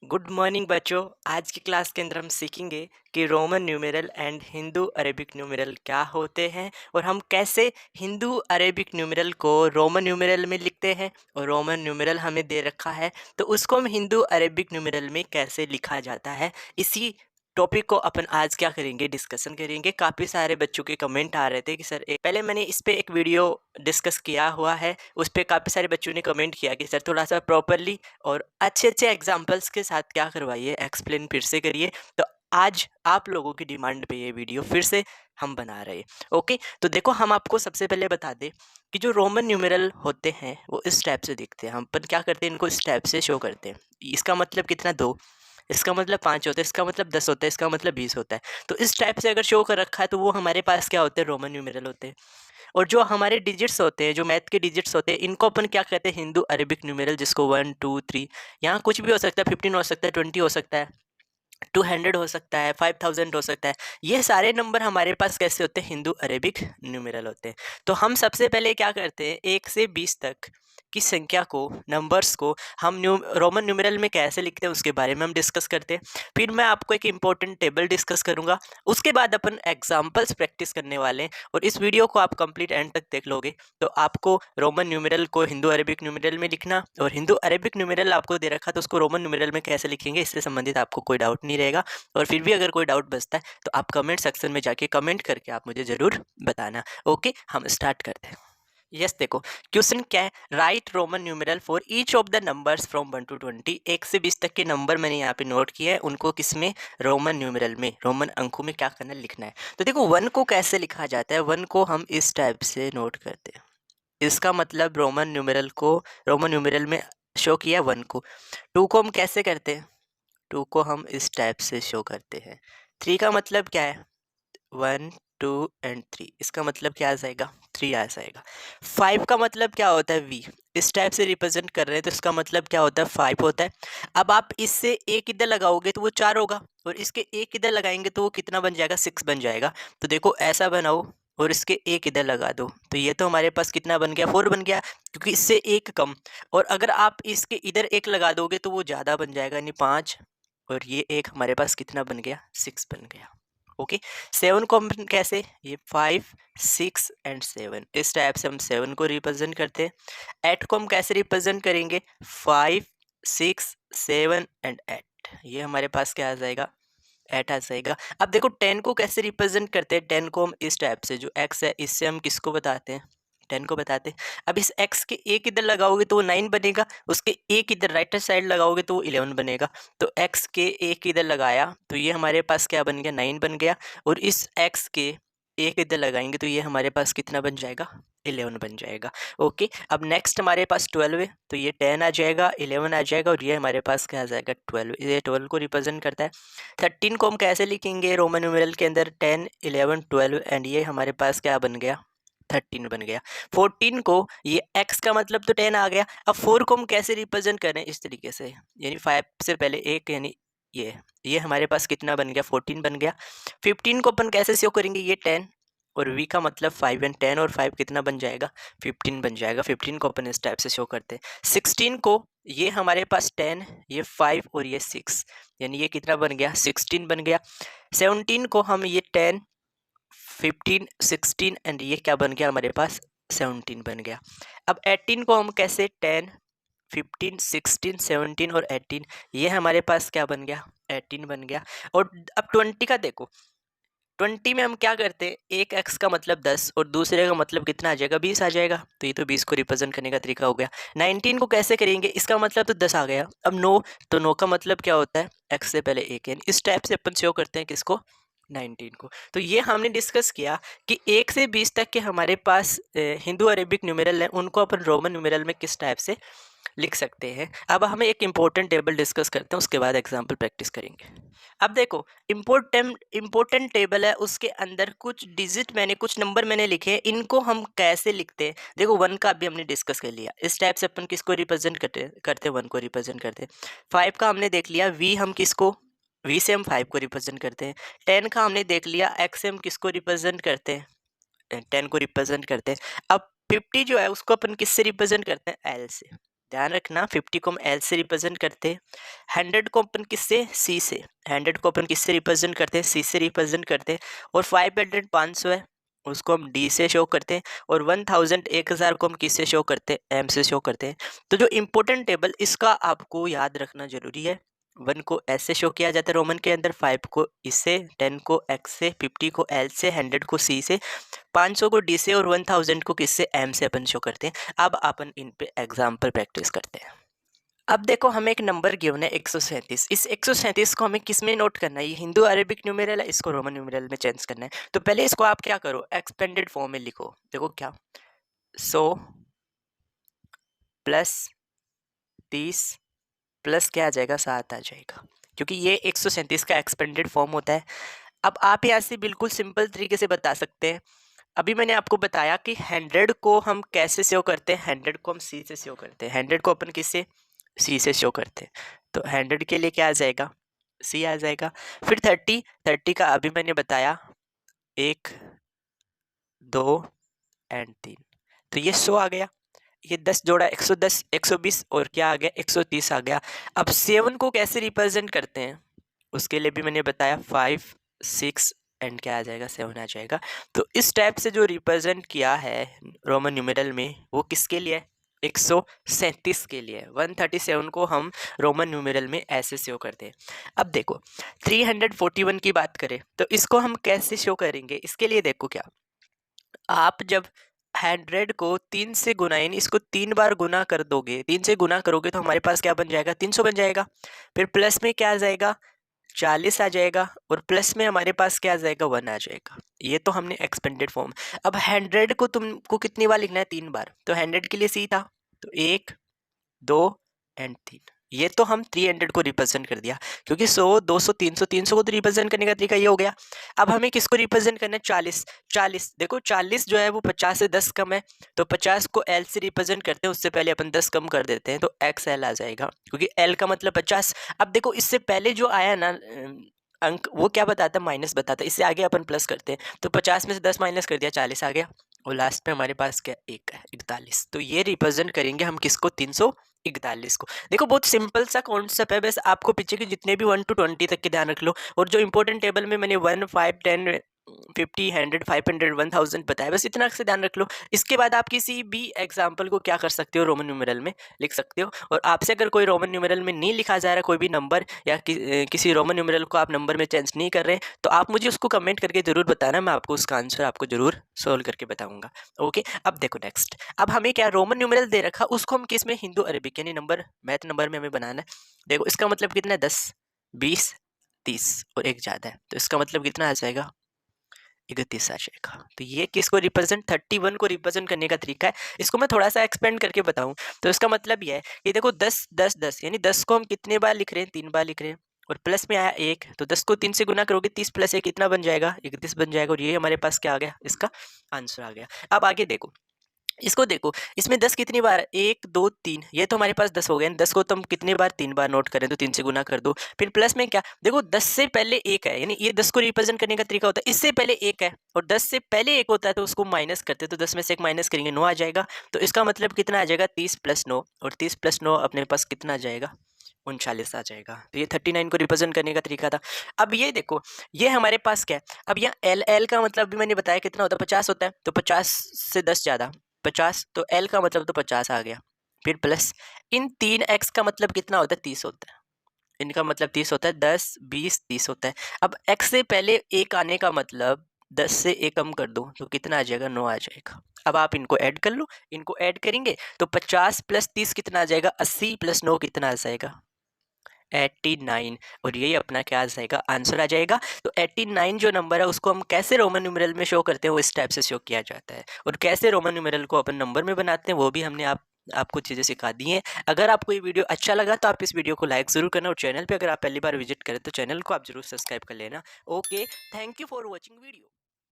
Good morning बच्चों। आज की क्लास के अंदर हम सीखेंगे कि Roman numeral and Hindu Arabic numeral क्या होते हैं और हम कैसे हिंदू अरेबिक न्यूमेरल को रोमन न्यूमेरल में लिखते हैं और रोमन न्यूमेरल हमें दे रखा है तो उसको हम हिंदू अरेबिक न्यूमेरल में कैसे लिखा जाता है। इसी टॉपिक को अपन आज क्या करेंगे, डिस्कशन करेंगे। काफ़ी सारे बच्चों के कमेंट आ रहे थे कि सर पहले मैंने इस पे एक वीडियो डिस्कस किया हुआ है, उस पर काफ़ी सारे बच्चों ने कमेंट किया कि सर थोड़ा सा प्रॉपरली और अच्छे अच्छे एग्जाम्पल्स के साथ क्या करवाइए, एक्सप्लेन फिर से करिए। तो आज आप लोगों की डिमांड पे ये वीडियो फिर से हम बना रहे हैं। ओके, तो देखो हम आपको सबसे पहले बता दें कि जो रोमन न्यूमेरल होते हैं वो इस टाइप से दिखते हैं। हम अपन क्या करते हैं, इनको इस टाइप से शो करते हैं। इसका मतलब कितना, 2। इसका मतलब 5 होता है, इसका मतलब 10 होता है, इसका मतलब 20 होता है। तो इस टाइप से अगर शो कर रखा है तो वो हमारे पास क्या होते हैं, रोमन न्यूमेरल होते हैं। और जो हमारे डिजिट्स होते हैं, जो मैथ के डिजिट्स होते हैं, इनको अपन क्या कहते हैं, हिंदू अरेबिक न्यूमेरल, जिसको 1 2 3, यहाँ कुछ भी हो सकता है, 15 हो सकता है, 20 हो सकता है, 200 हो सकता है, 5000 हो सकता है। ये सारे नंबर हमारे पास कैसे होते हैं, हिंदू अरेबिक न्यूमेरल होते हैं। तो हम सबसे पहले क्या करते हैं, 1 से 20 तक की संख्या को, नंबर्स को हम रोमन न्यूमेरल में कैसे लिखते हैं उसके बारे में हम डिस्कस करते हैं। फिर मैं आपको एक इंपॉर्टेंट टेबल डिस्कस करूंगा। उसके बाद अपन एग्जाम्पल्स प्रैक्टिस करने वाले हैं और इस वीडियो को आप कंप्लीट एंड तक देख लोगे तो आपको रोमन न्यूमेरल को हिंदू अरेबिक न्यूमेरल में लिखना और हिंदू अरेबिक न्यूमेरल आपको दे रखा तो उसको रोमन न्यूमेरल में कैसे लिखेंगे इससे संबंधित आपको कोई डाउट नहीं रहेगा। और फिर भी अगर कोई डाउट बचता है तो आप कमेंट सेक्शन में जाके कमेंट करके आप मुझे ज़रूर बताना। ओके, हम स्टार्ट करते हैं। यस, देखो क्वेश्चन क्या है, right Roman numeral for each of the numbers from 1 to 20। 1 से 20 तक के नंबर मैंने यहाँ पे नोट किया है, उनको किस में, रोमन न्यूमेरल में, रोमन अंकों में क्या करना है, लिखना है। तो देखो 1 को कैसे लिखा जाता है, 1 को हम इस टाइप से नोट करते हैं। इसका मतलब रोमन न्यूमेरल को, रोमन न्यूमेरल में शो किया 1 को। 2 को हम कैसे करते हैं, 2 को हम इस टाइप से शो करते हैं। 3 का मतलब क्या है, 1 2 एंड 3, इसका मतलब क्या आ जाएगा, 3 आ जाएगा। 5 का मतलब क्या होता है, वी, इस टाइप से रिप्रेजेंट कर रहे हैं तो इसका मतलब क्या होता है, 5 होता है। अब आप इससे एक इधर लगाओगे तो वो 4 होगा और इसके एक इधर लगाएंगे तो वो कितना बन जाएगा, 6 बन जाएगा। तो देखो ऐसा बनाओ और इसके एक इधर लगा दो तो ये तो हमारे पास कितना बन गया, 4 बन गया, क्योंकि इससे एक कम। और अगर आप इसके इधर एक लगा दोगे तो वो ज़्यादा बन जाएगा, यानी 5, और ये एक हमारे पास कितना बन गया, 6 बन गया। ओके, 7 को हम कैसे, ये 5 6 एंड 7, इस टाइप से हम 7 को रिप्रेजेंट करते हैं। 8 को हम कैसे रिप्रेजेंट करेंगे, 5 6 7 एंड 8, ये हमारे पास क्या आ जाएगा, 8 आ जाएगा। अब देखो 10 को कैसे रिप्रेजेंट करते हैं, 10 को हम इस टाइप से, जो x है इससे हम किसको बताते हैं, 10 को बताते हैं। अब इस x के एक इधर लगाओगे तो वो 9 बनेगा, उसके एक इधर राइट साइड लगाओगे तो वो 11 बनेगा। तो x के एक इधर लगाया तो ये हमारे पास क्या बन गया, 9 बन गया। और इस x के एक इधर लगाएंगे तो ये हमारे पास कितना बन जाएगा, 11 बन जाएगा। ओके, अब नेक्स्ट हमारे पास 12 है तो ये 10 आ जाएगा, 11 आ जाएगा और ये हमारे पास क्या आ जाएगा, 12, ये 12 को रिप्रेजेंट करता है। 13 को हम कैसे लिखेंगे रोमन न्यूमेरल के अंदर, 10 11 12 एंड ये हमारे पास क्या बन गया, 13 बन गया। 14 को, ये x का मतलब तो 10 आ गया। अब 4 को हम कैसे रिप्रेजेंट करें, इस तरीके से, यानी 5 से पहले एक, यानी ये हमारे पास कितना बन गया, 14 बन गया। 15 को अपन कैसे शो करेंगे, ये 10 और v का मतलब 5 एंड 10 और 5 कितना बन जाएगा, 15 बन जाएगा। 15 को अपन इस टाइप से शो करते हैं। 16 को, ये हमारे पास 10, ये 5 और ये 6, यानी ये कितना बन गया, 16 बन गया। 17 को हम ये 10 15 16 एंड ये क्या बन गया हमारे पास, 17 बन गया। अब 18 को हम कैसे, 10 15 16 17 और 18, ये हमारे पास क्या बन गया, 18 बन गया। और अब 20 का देखो, 20 में हम क्या करते हैं, एक x का मतलब 10 और दूसरे का मतलब कितना आ जाएगा, 20 आ जाएगा। तो ये तो 20 को रिप्रेजेंट करने का तरीका हो गया। 19 को कैसे करेंगे, इसका मतलब तो 10 आ गया। अब 9, तो 9 का मतलब क्या होता है, x से पहले एक है, इस टाइप से अपन शो करते हैं किसको, 19 को। तो ये हमने डिस्कस किया कि 1 से 20 तक के हमारे पास हिंदू अरेबिक न्यूमेरल हैं, उनको अपन रोमन न्यूमेरल में किस टाइप से लिख सकते हैं। अब हमें एक इंपॉर्टेंट टेबल डिस्कस करते हैं, उसके बाद एग्जाम्पल प्रैक्टिस करेंगे। अब देखो इम्पोर्टेंट टेबल है, उसके अंदर कुछ डिजिट मैंने, कुछ नंबर मैंने लिखे हैं, इनको हम कैसे लिखते हैं। देखो 1 का अभी हमने डिस्कस कर लिया, इस टाइप से अपन किसको रिप्रेजेंट करते 1 को रिप्रेजेंट करते। 5 का हमने देख लिया, वी हम किसको, वी से हम 5 को रिप्रेजेंट करते हैं। 10 का हमने देख लिया, एक्स से हम किसको रिप्रेजेंट करते हैं, 10 को रिप्रेजेंट करते हैं। अब 50 जो है उसको अपन किससे रिप्रेजेंट करते हैं, एल से। ध्यान रखना 50 को हम एल से रिप्रेजेंट करते हैं, 100 को अपन किससे, सी से, 100 को अपन किससे रिप्रेजेंट करते हैं, सी से रिप्रेजेंट करते हैं, और 500 500 है उसको हम डी से शो करते हैं, और 1000 1000 को हम किससे शो करते हैं, एम से शो करते हैं। तो जो इम्पोर्टेंट टेबल इसका आपको याद रखना जरूरी है, 1 को एस से शो किया जाता है रोमन के अंदर, 5 को इससे, 10 को एक्स से, 50 को एल से, 100 को सी से, 500 को डी से, और 1000 को किससे, एम से अपन शो करते हैं। अब अपन इन पे एग्जाम्पल प्रैक्टिस करते हैं। अब देखो हमें एक नंबर गिवन है 137। इस 137 को हमें किस में नोट करना है, ये हिंदू अरेबिक न्यूमेरल है, इसको रोमन न्यूमेरल में चेंज करना है। तो पहले इसको आप क्या करो, एक्सपेंडेड फॉर्म में लिखो। देखो क्या, 100 प्लस 30 प्लस क्या आ जाएगा, 7 आ जाएगा, क्योंकि ये 137 का एक्सपेंडेड फॉर्म होता है। अब आप यहाँ से बिल्कुल सिंपल तरीके से बता सकते हैं। अभी मैंने आपको बताया कि 100 को हम कैसे सेव करते हैं, 100 को हम सी से सेव करते हैं, 100 को अपन किससे, सी से शो करते हैं। तो 100 के लिए क्या आ जाएगा, सी आ जाएगा। फिर 30 का अभी मैंने बताया 1 2 एंड 3, तो ये 100 आ गया, ये 10 जोड़ा 110 120, और क्या आ गया, 130 आ गया। अब 7 को कैसे रिप्रेजेंट करते हैं, उसके लिए भी मैंने बताया 5 6 एंड क्या आ जाएगा, 7 आ जाएगा। तो इस टाइप से जो रिप्रेजेंट किया है रोमन न्यूमेरल में, वो किसके लिए है, 137 के लिए। 137 को हम रोमन न्यूमेरल में ऐसे शो करते हैं। अब देखो 341 की बात करें तो इसको हम कैसे शो करेंगे, इसके लिए देखो क्या, आप जब 100 को 3 से गुना, यानी इसको 3 बार गुना कर दोगे, 3 से गुना करोगे तो हमारे पास क्या बन जाएगा, 300 बन जाएगा। फिर प्लस में क्या आ जाएगा, 40 आ जाएगा, और प्लस में हमारे पास क्या आ जाएगा, 1 आ जाएगा। ये तो हमने एक्सपेंडेड फॉर्म। अब 100 को तुमको कितनी बार लिखना है, 3 बार, तो 100 के लिए सी था, तो 1 2 एंड 3, ये तो हम 300 को रिप्रेजेंट कर दिया, क्योंकि 100 200 300 300 को तो रिप्रेजेंट करने का तरीका ये हो गया। अब हमें किसको रिप्रेजेंट करना है, 40 40, देखो 40 जो है वो 50 से 10 कम है, तो 50 को एल से रिप्रेजेंट करते हैं, उससे पहले अपन 10 कम कर देते हैं, तो एक्स एल आ जाएगा, क्योंकि एल का मतलब 50। अब देखो इससे पहले जो आया ना अंक, वो क्या बताता है, माइनस बताता है, इससे आगे अपन प्लस करते हैं, तो 50 में से 10 माइनस कर दिया, 40 आ गया, और लास्ट में हमारे पास क्या, एक है 41। तो ये रिप्रेजेंट करेंगे हम किसको, 341 को। देखो बहुत सिंपल सा कॉन्सेप्ट है, बस आपको पीछे के जितने भी 1 to 20 तक के ध्यान रख लो, और जो इंपॉर्टेंट टेबल में मैंने 1 5 10 50 100 500 1000 बताया, बस इतना से ध्यान रख लो। इसके बाद आप किसी भी एग्जाम्पल को क्या कर सकते हो, रोमन न्यूमेरल में लिख सकते हो। और आपसे अगर कोई रोमन न्यूमेरल में नहीं लिखा जा रहा कोई भी नंबर, या किसी रोमन न्यूमेरल को आप नंबर में चेंज नहीं कर रहे, तो आप मुझे उसको कमेंट करके जरूर बताना, मैं आपको उसका आंसर आपको जरूर सोल्व करके बताऊंगा। ओके, अब देखो नेक्स्ट, अब हमें क्या रोमन न्यूमेरल दे रखा, उसको हम किस में, हिंदू अरेबिक यानी नंबर, मैथ नंबर में हमें बनाना है। देखो इसका मतलब कितना है, 10 20 30 और एक ज़्यादा है, तो इसका मतलब कितना आ जाएगा, 31 आ जाएगा। तो ये किसको रिप्रेजेंट, 31 को रिप्रेजेंट करने का तरीका है। इसको मैं थोड़ा सा एक्सपेंड करके बताऊं, तो इसका मतलब ये है कि देखो 10 10 10, यानी 10 को हम कितने बार लिख रहे हैं, 3 बार लिख रहे हैं, और प्लस में आया 1, तो 10 को 3 से गुना करोगे, 30 प्लस 1 कितना बन जाएगा, 31 बन जाएगा, और ये हमारे पास क्या आ गया, इसका आंसर आ गया। अब आगे देखो, इसको देखो, इसमें 10 कितनी बार है, 1 2 3, ये तो हमारे पास 10 हो गए। 10 को तुम कितने बार, 3 बार नोट करें, तो 3 से गुना कर दो। फिर प्लस में क्या, देखो 10 से पहले 1 है, यानी ये 10 को रिप्रेजेंट करने का तरीका होता है, इससे पहले 1 है, और 10 से पहले 1 होता है तो उसको माइनस करते हैं, तो 10 में से 1 माइनस करेंगे, 9 आ जाएगा। तो इसका मतलब कितना आ जाएगा, 30 + 9, और 30 + 9 अपने पास कितना आ जाएगा, 39 आ जाएगा। तो ये 39 को रिप्रेजेंट करने का तरीका था। अब ये देखो, ये हमारे पास क्या है, अब यहाँ एल, एल का मतलब भी मैंने बताया कितना होता है, 50 होता है, तो 50 से 10 ज़्यादा 50, तो एल का मतलब तो 50 आ गया। फिर प्लस इन 3 एक्स का मतलब कितना होता है, 30 होता है, इनका मतलब 30 होता है, 10 20 30 होता है। अब एक्स से पहले 1 आने का मतलब 10 से 1 कम कर दो, तो कितना आ जाएगा, 9 आ जाएगा। अब आप इनको ऐड कर लो, इनको ऐड करेंगे तो 50 + 30 कितना आ जाएगा, 80 + 9 कितना आ जाएगा, 89, और यही अपना क्या आ जाएगा, आंसर आ जाएगा। तो 89 जो नंबर है उसको हम कैसे रोमन न्यूमेरल में शो करते हैं, वो इस टाइप से शो किया जाता है, और कैसे रोमन न्यूमेरल को अपन नंबर में बनाते हैं वो भी हमने आपको चीज़ें सिखा दी हैं। अगर आपको ये वीडियो अच्छा लगा तो आप इस वीडियो को लाइक ज़रूर करना, और चैनल पे अगर आप पहली बार विजिट करें तो चैनल को आप जरूर सब्सक्राइब कर लेना। Okay, thank you for watching video.